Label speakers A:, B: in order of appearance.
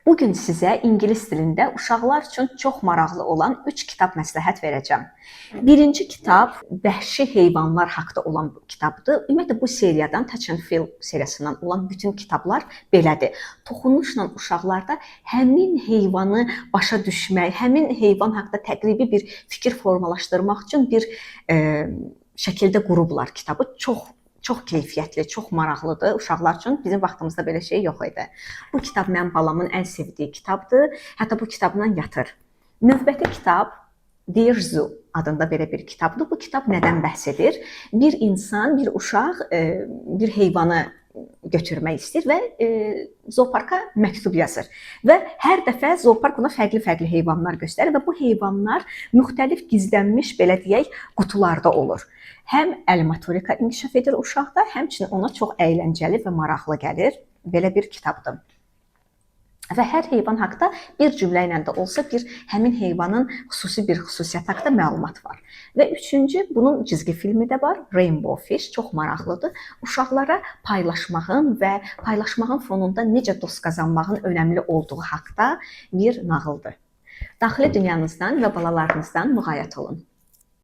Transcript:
A: Bugün sizə ingilis dilində uşaqlar üçün çox maraqlı olan 3 kitab məsləhət verəcəm. Birinci kitab vəhşi heyvanlar haqqında olan kitabdır. Ümumiyyətlə bu seriyadan Touch and Feel seriyasından olan bütün kitablar belədir. Toxunuşla uşaqlarda həmin heyvanı başa düşmək, həmin heyvan haqqında təqribi bir fikir formalaşdırmaq üçün bir şəkildə qurublar kitabı. Çox keyfiyyətli, çox maraqlıdır uşaqlar üçün. Bizim vaxtımızda belə şey yox idi. Bu kitab mənim balamın ən sevdiyi kitabdır. Hətta bu kitabla yatır. Növbəti kitab Dear Zoo adında belə bir kitabdır. Bu kitab nədən bəhs edir? Bir insan, bir uşaq bir heyvanı götürmək istəyir və zooparka məktub yazır. Və hər dəfə zoopark ona fərqli heyvanlar göstərir və bu heyvanlar müxtəlif gizlənmiş, belə deyək, qutularda olur. Həm əl-motorika inkişaf edir uşaqda, həmçinin ona çox əyləncəli və maraqlı gəlir. Belə bir kitabdır. Və hər heyvan haqqında bir cümlə ilə də olsa həmin heyvanın xüsusi bir xüsusiyyət haqqında məlumat var. Və üçüncü, bunun cizgi filmi də var, Rainbow Fish, çox maraqlıdır. Uşaqlara paylaşmağın və paylaşmağın fonunda necə dost qazanmağın önəmli olduğu haqqında bir nağıldır. Daxili dünyanızdan və balalarınızdan müğayət olun.